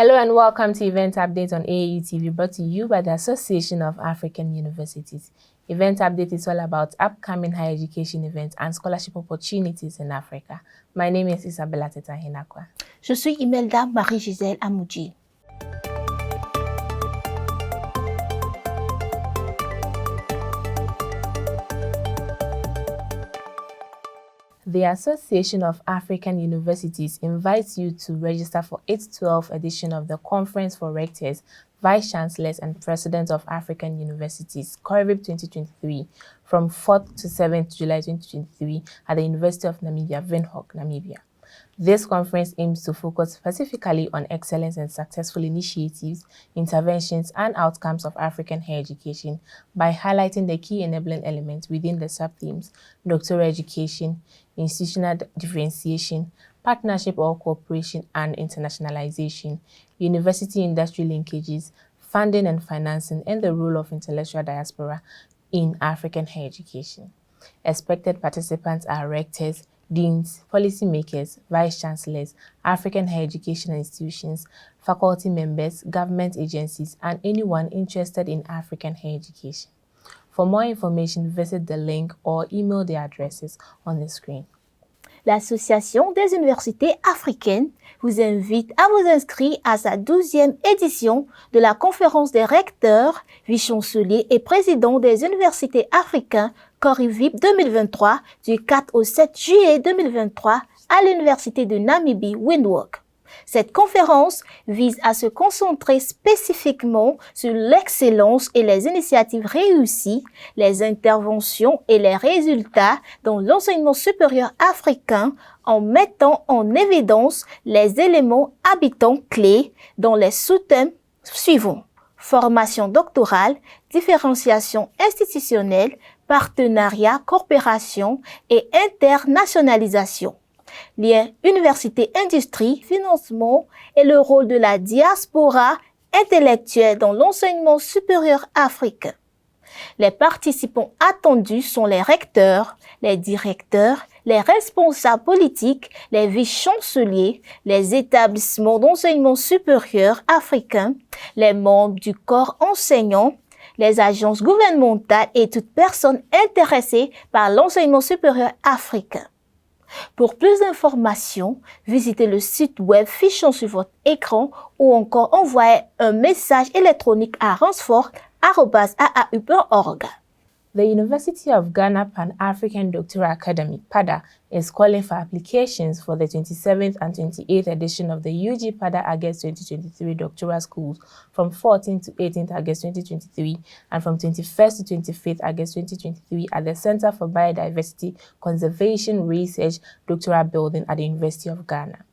Hello and welcome to Event Update on AAU TV, brought to you by the Association of African Universities. Event Update is all about upcoming higher education events and scholarship opportunities in Africa. My name is Isabella Teta Hinakwa. Je suis Imelda Marie-Gisèle Amoudji. The Association of African Universities invites you to register for its 12th edition of the Conference for Rectors, Vice-Chancellors and Presidents of African Universities, COREVIP 2023, from 4th to 7th July 2023 at the University of Namibia, Windhoek, Namibia. This conference aims to focus specifically on excellence and successful initiatives, interventions, and outcomes of African higher education by highlighting the key enabling elements within the sub-themes: doctoral education, institutional differentiation, partnership or cooperation and internationalization, university-industry linkages, funding and financing, and the role of intellectual diaspora in African higher education. Expected participants are rectors, deans, policymakers, vice-chancellors, African higher education institutions, faculty members, government agencies, and anyone interested in African higher education. For more information, visit the link or email the addresses on the screen. L'Association des universités africaines vous invite à vous inscrire à sa 12e édition de la conférence des recteurs, vice-chanceliers et présidents des universités africains COREVIP 2023 du 4 au 7 juillet 2023 à l'Université de Namibie, Windhoek. Cette conférence vise à se concentrer spécifiquement sur l'excellence et les initiatives réussies, les interventions et les résultats dans l'enseignement supérieur africain en mettant en évidence les éléments habitants clés dans les sous-thèmes suivants: formation doctorale, différenciation institutionnelle, partenariat, coopération et internationalisation. Lien université-industrie, financement et le rôle de la diaspora intellectuelle dans l'enseignement supérieur africain. Les participants attendus sont les recteurs, les directeurs, les responsables politiques, les vice-chanceliers, les établissements d'enseignement supérieur africains, les membres du corps enseignant, les agences gouvernementales et toute personne intéressée par l'enseignement supérieur africain. Pour plus d'informations, visitez le site web affichant sur votre écran ou encore envoyez un message électronique à ransford@aau.org. The University of Ghana Pan-African Doctoral Academy, PADA, is calling for applications for the 27th and 28th edition of the UG PADA August 2023 Doctoral Schools from 14th to 18th August 2023 and from 21st to 25th August 2023 at the Center for Biodiversity Conservation Research Doctoral Building at the University of Ghana.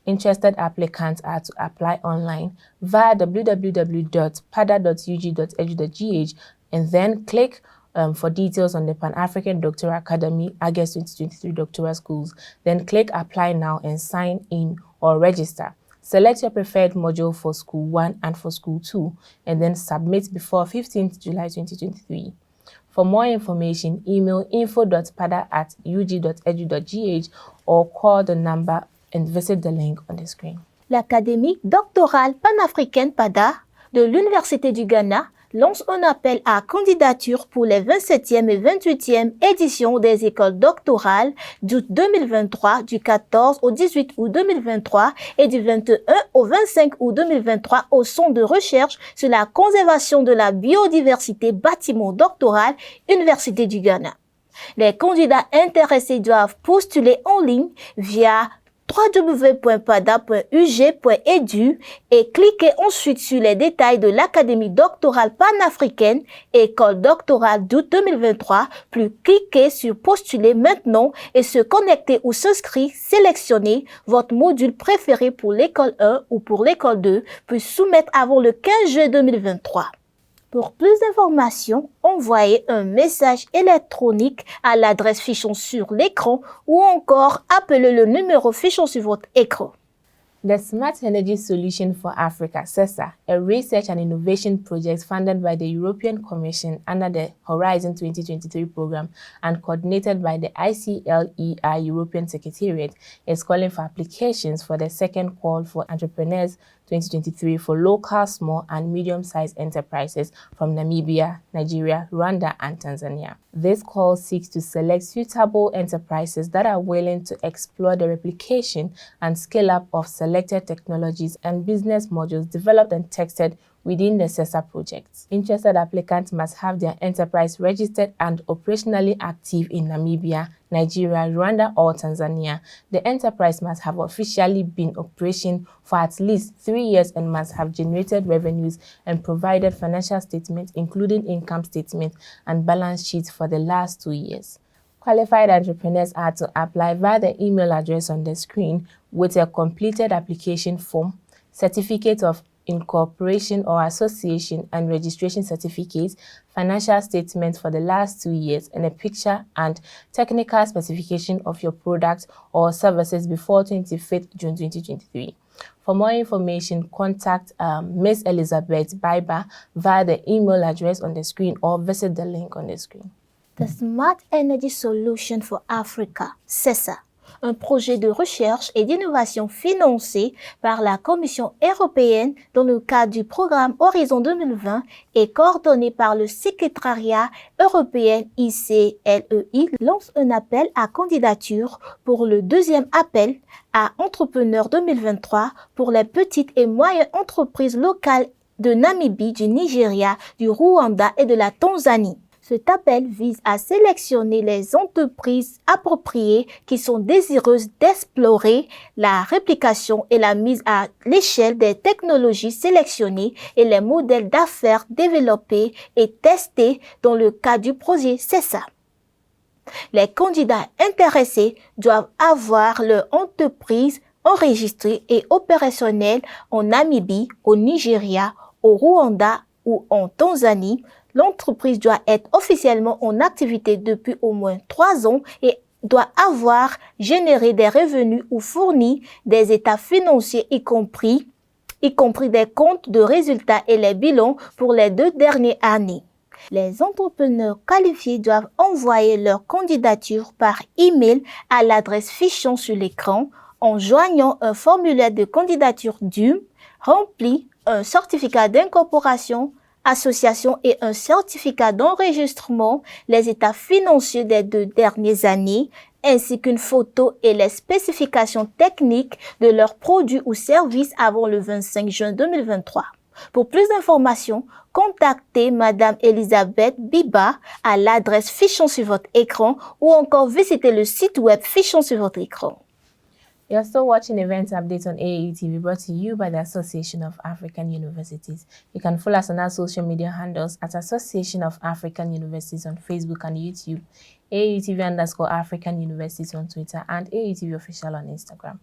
Interested applicants are to apply online via www.pada.ug.edu.gh and then click for details on the Pan-African Doctoral Academy August 2023 Doctoral Schools. Then click Apply Now and sign in or register. Select your preferred module for School 1 and for School 2 and then submit before 15th July 2023. For more information, email info.pada@ug.edu.gh or call the number and visit the link on the screen. L'Académie doctorale panafricaine PADA de l'Université du Ghana lance un appel à candidature pour les 27e et 28e éditions des écoles doctorales d'août 2023 du 14 au 18 août 2023 et du 21 au 25 août 2023 au Centre de recherche sur la conservation de la biodiversité bâtiment doctoral Université du Ghana. Les candidats intéressés doivent postuler en ligne via www.pada.ug.edu et cliquez ensuite sur les détails de l'Académie doctorale panafricaine École doctorale d'août 2023, puis cliquez sur Postuler maintenant et se connecter ou s'inscrire, sélectionnez votre module préféré pour l'école 1 ou pour l'école 2, puis soumettre avant le 15 juillet 2023. Pour plus d'informations, envoyez un message électronique à l'adresse fichant sur l'écran ou encore appelez le numéro fichant sur votre écran. The Smart Energy Solution for Africa, SESA, a research and innovation project funded by the European Commission under the Horizon 2023 program and coordinated by the ICLEI European Secretariat, is calling for applications for the second call for entrepreneurs 2023 for local, small and medium-sized enterprises from Namibia, Nigeria, Rwanda and Tanzania. This call seeks to select suitable enterprises that are willing to explore the replication and scale-up of selected technologies and business modules developed and tested within the SESA project. Interested applicants must have their enterprise registered and operationally active in Namibia, Nigeria, Rwanda or Tanzania. The enterprise must have officially been in operation for at least 3 years and must have generated revenues and provided financial statements including income statements and balance sheets for the last 2 years. Qualified entrepreneurs are to apply via the email address on the screen with a completed application form, certificate of incorporation or association and registration certificates, financial statements for the last 2 years, and a picture and technical specification of your product or services before 25th June 2023. For more information, contact Ms. Elizabeth Baiba via the email address on the screen or visit the link on the screen. The Smart Energy Solution for Africa, SESA, un projet de recherche et d'innovation financé par la Commission européenne dans le cadre du programme Horizon 2020 et coordonné par le Secrétariat européen ICLEI, lance un appel à candidature pour le deuxième appel à Entrepreneurs 2023 pour les petites et moyennes entreprises locales de Namibie, du Nigeria, du Rwanda et de la Tanzanie. Cet appel vise à sélectionner les entreprises appropriées qui sont désireuses d'explorer la réplication et la mise à l'échelle des technologies sélectionnées et les modèles d'affaires développés et testés dans le cadre du projet SESA. Les candidats intéressés doivent avoir leur entreprise enregistrée et opérationnelle en Namibie, au Nigeria, au Rwanda ou en Tanzanie. L'entreprise doit être officiellement en activité depuis au moins 3 ans et doit avoir généré des revenus ou fourni des états financiers y compris des comptes de résultats et les bilans pour les 2 dernières années. Les entrepreneurs qualifiés doivent envoyer leur candidature par email à l'adresse fichant sur l'écran en joignant un formulaire de candidature DUM, rempli un certificat d'incorporation, association et un certificat d'enregistrement, les états financiers des 2 dernières années, ainsi qu'une photo et les spécifications techniques de leurs produits ou services avant le 25 juin 2023. Pour plus d'informations, contactez Madame Elisabeth Biba à l'adresse fichant sur votre écran ou encore visitez le site web fichant sur votre écran. You're still watching Events Updates on AAU TV, brought to you by the Association of African Universities. You can follow us on our social media handles at Association of African Universities on Facebook and YouTube, AAUTV_African Universities on Twitter, and AAUTV Official on Instagram.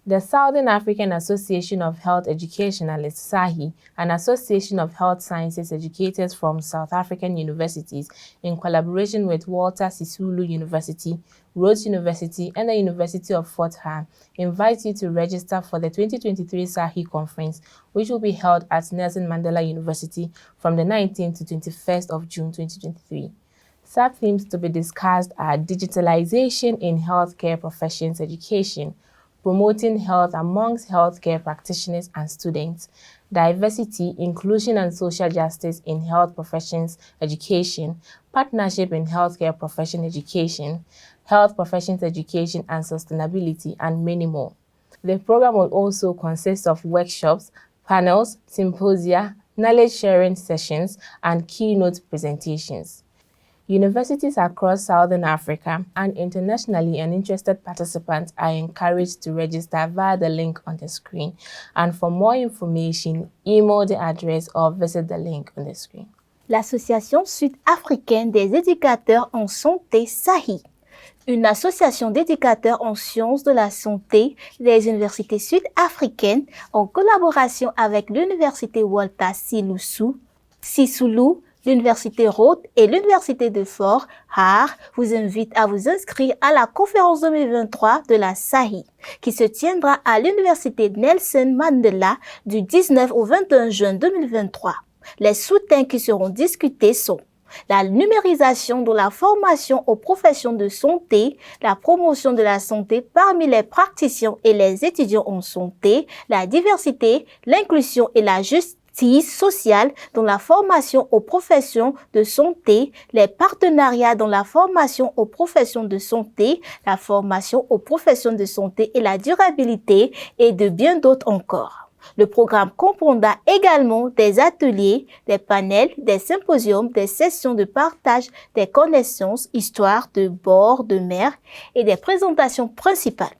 The Southern African Association of Health Educationalists, SAHI, an association of health sciences educators from South African universities, in collaboration with Walter Sisulu University, Rhodes University, and the University of Fort Hare, invites you to register for the 2023 SAHI conference, which will be held at Nelson Mandela University from the 19th to 21st of June 2023. Sub-themes to be discussed are digitalization in healthcare professions education, promoting health amongst healthcare practitioners and students, diversity, inclusion and social justice in health professions education, partnership in healthcare profession education, health professions education and sustainability, and many more. The program will also consist of workshops, panels, symposia, knowledge-sharing sessions, and keynote presentations. Universities across Southern Africa and internationally and interested participants are encouraged to register via the link on the screen. And for more information, email the address or visit the link on the screen. L'Association sud-africaine des éducateurs en santé, SAHI, une association d'éducateurs en sciences de la santé des universités sud-africaines en collaboration avec l'Université Walter Sisulu, L'Université Rhodes et l'Université de Fort Hare vous invitent à vous inscrire à la conférence 2023 de la SAHI, qui se tiendra à l'Université Nelson Mandela du 19 au 21 juin 2023. Les sous-thèmes qui seront discutés sont la numérisation de la formation aux professions de santé, la promotion de la santé parmi les praticiens et les étudiants en santé, la diversité, l'inclusion et la justice sociale dans la formation aux professions de santé, les partenariats dans la formation aux professions de santé, la formation aux professions de santé et la durabilité et de bien d'autres encore. Le programme comprendra également des ateliers, des panels, des symposiums, des sessions de partage des connaissances, histoires de bord de mer et des présentations principales.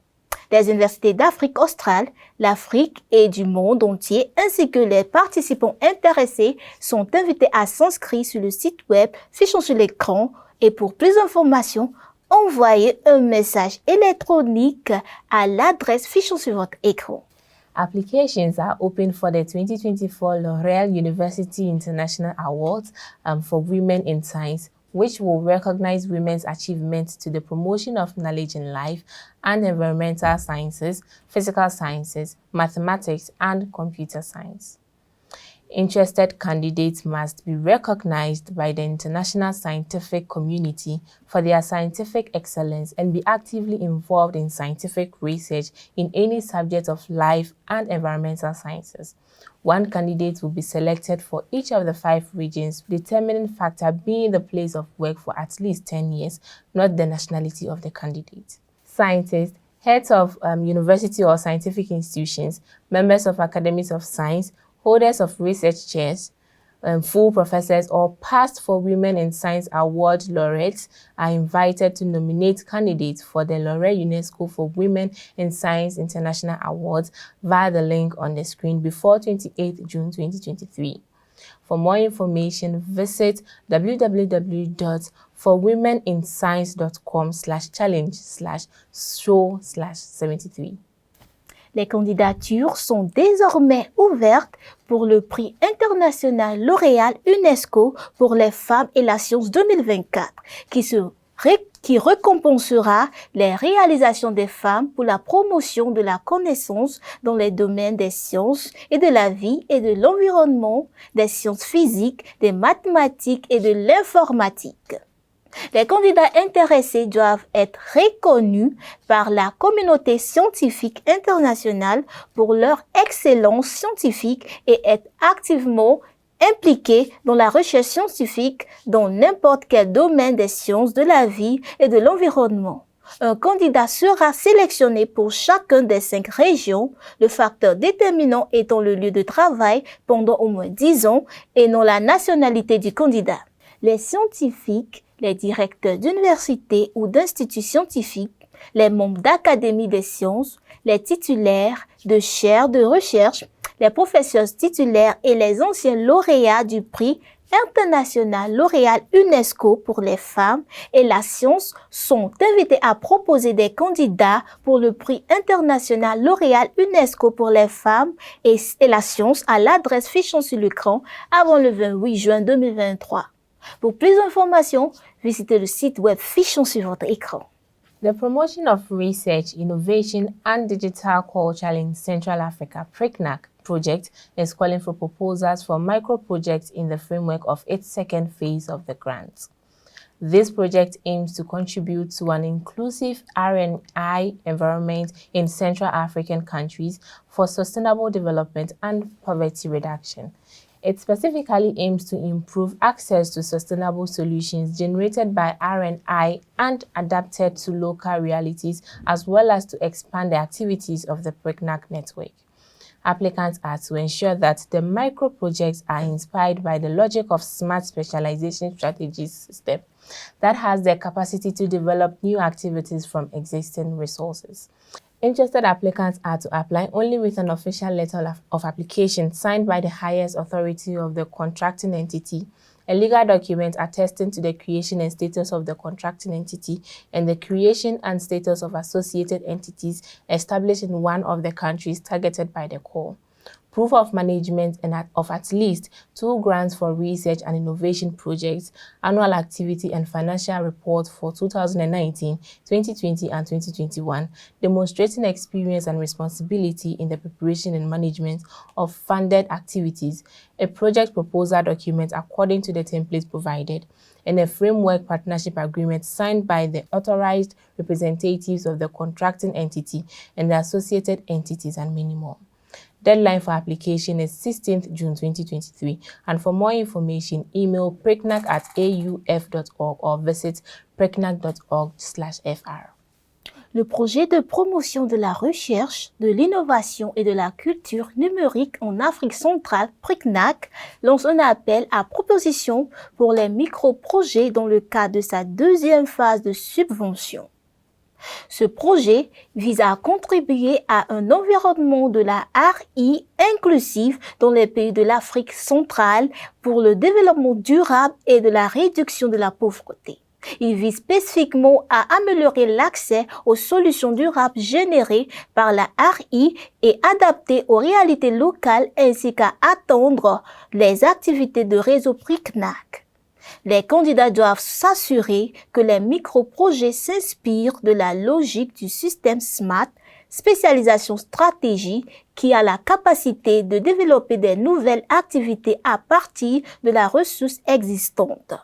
Les universités d'Afrique australe, l'Afrique et du monde entier, ainsi que les participants intéressés sont invités à s'inscrire sur le site web Fichons sur l'écran et pour plus d'informations, envoyez un message électronique à l'adresse Fichons sur votre écran. Applications are open for the 2024 L'Oréal University International Awards for Women in Science, which will recognize women's achievements to the promotion of knowledge in life and environmental sciences, physical sciences, mathematics, and computer science. Interested candidates must be recognized by the international scientific community for their scientific excellence and be actively involved in scientific research in any subject of life and environmental sciences. One candidate will be selected for each of the 5 regions, determining factor being the place of work for at least 10 years, not the nationality of the candidate. Scientists, heads of university or scientific institutions, members of academies of science, holders of research chairs, full professors, or past for Women in Science Award laureates are invited to nominate candidates for the L'Oréal UNESCO for Women in Science International Awards via the link on the screen before 28 June 2023. For more information, visit www.forwomeninscience.com/challenge/show/73. Les candidatures sont désormais ouvertes pour le prix international L'Oréal UNESCO pour les femmes et la science 2024, qui récompensera les réalisations des femmes pour la promotion de la connaissance dans les domaines des sciences et de la vie et de l'environnement, des sciences physiques, des mathématiques et de l'informatique. Les candidats intéressés doivent être reconnus par la communauté scientifique internationale pour leur excellence scientifique et être activement impliqués dans la recherche scientifique dans n'importe quel domaine des sciences de la vie et de l'environnement. Un candidat sera sélectionné pour chacune des 5 régions, le facteur déterminant étant le lieu de travail pendant au moins 10 ans et non la nationalité du candidat. Les scientifiques, les directeurs d'universités ou d'instituts scientifiques, les membres d'académies des sciences, les titulaires de chaires de recherche, les professeurs titulaires et les anciens lauréats du prix international L'Oréal UNESCO pour les femmes et la science sont invités à proposer des candidats pour le prix international L'Oréal UNESCO pour les femmes et la science à l'adresse Fichons sur l'écran avant le 28 juin 2023. Pour plus d'informations, visitez le site web Fichons sur votre écran. The Promotion of Research, Innovation and Digital Culture in Central Africa, PRICNAC, project is calling for proposals for micro-projects in the framework of its second phase of the grant. This project aims to contribute to an inclusive R&I environment in Central African countries for sustainable development and poverty reduction. It specifically aims to improve access to sustainable solutions generated by R&I and adapted to local realities, as well as to expand the activities of the PRICNAC network. Applicants are to ensure that the micro-projects are inspired by the logic of smart specialization strategies system that has the capacity to develop new activities from existing resources. Interested applicants are to apply only with an official letter of application signed by the highest authority of the contracting entity, a legal document attesting to the creation and status of the contracting entity, and the creation and status of associated entities established in one of the countries targeted by the call. proof of management of at least 2 grants for research and innovation projects, annual activity and financial report for 2019, 2020 and 2021, demonstrating experience and responsibility in the preparation and management of funded activities, a project proposal document according to the template provided, and a framework partnership agreement signed by the authorized representatives of the contracting entity and the associated entities, and many more. Deadline for application is 16th June 2023, and for more information, email precnac@auf.org or visit precnac.org/fr. Le projet de promotion de la recherche, de l'innovation et de la culture numérique en Afrique centrale, PRECNAC, lance un appel à propositions pour les micro-projets dans le cadre de sa deuxième phase de subvention. Ce projet vise à contribuer à un environnement de la RI inclusif dans les pays de l'Afrique centrale pour le développement durable et de la réduction de la pauvreté. Il vise spécifiquement à améliorer l'accès aux solutions durables générées par la RI et adaptées aux réalités locales ainsi qu'à attendre les activités de réseau PRECNAC. Les candidats doivent s'assurer que les micro-projets s'inspirent de la logique du système SMART, spécialisation stratégie, qui a la capacité de développer des nouvelles activités à partir de la ressource existante.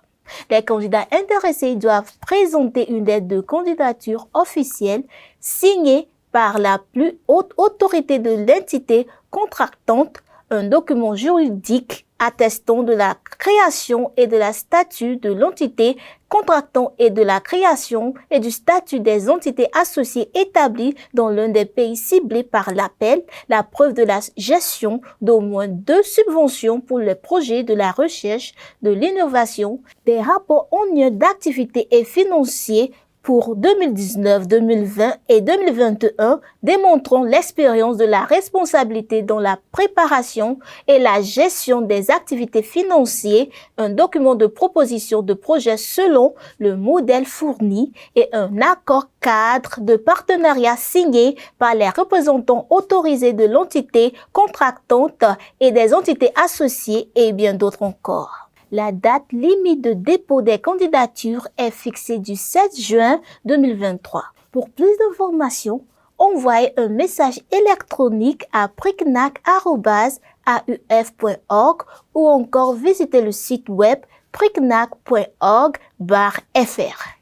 Les candidats intéressés doivent présenter une lettre de candidature officielle signée par la plus haute autorité de l'entité contractante, un document juridique attestant de la création et de la statut de l'entité contractant et de la création et du statut des entités associées établies dans l'un des pays ciblés par l'appel, la preuve de la gestion d'au moins 2 subventions pour les projets de la recherche, de l'innovation, des rapports annuels d'activité et financiers pour 2019, 2020 et 2021, démontrant l'expérience de la responsabilité dans la préparation et la gestion des activités financières, un document de proposition de projet selon le modèle fourni et un accord cadre de partenariat signé par les représentants autorisés de l'entité contractante et des entités associées et bien d'autres encore. La date limite de dépôt des candidatures est fixée du 7 juin 2023. Pour plus d'informations, envoyez un message électronique à precnac@auf.org ou encore visitez le site web precnac.org/fr.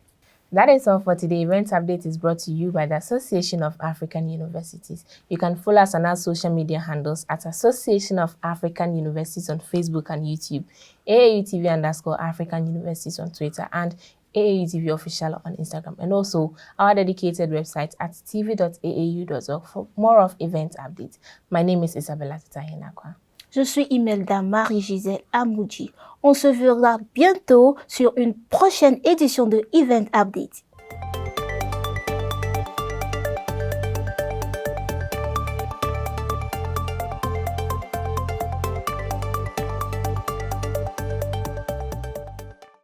That is all for today. Event Update is brought to you by the Association of African Universities. You can follow us on our social media handles at Association of African Universities on Facebook and YouTube, AAUTV_African Universities on Twitter, and AAUTV Official on Instagram, and also our dedicated website at tv.aau.org for more of Event Updates. My name is Isabella Tutahinakwa. Je suis Imelda Marie-Gisèle Amoudji. On se verra bientôt sur une prochaine édition de Event Update.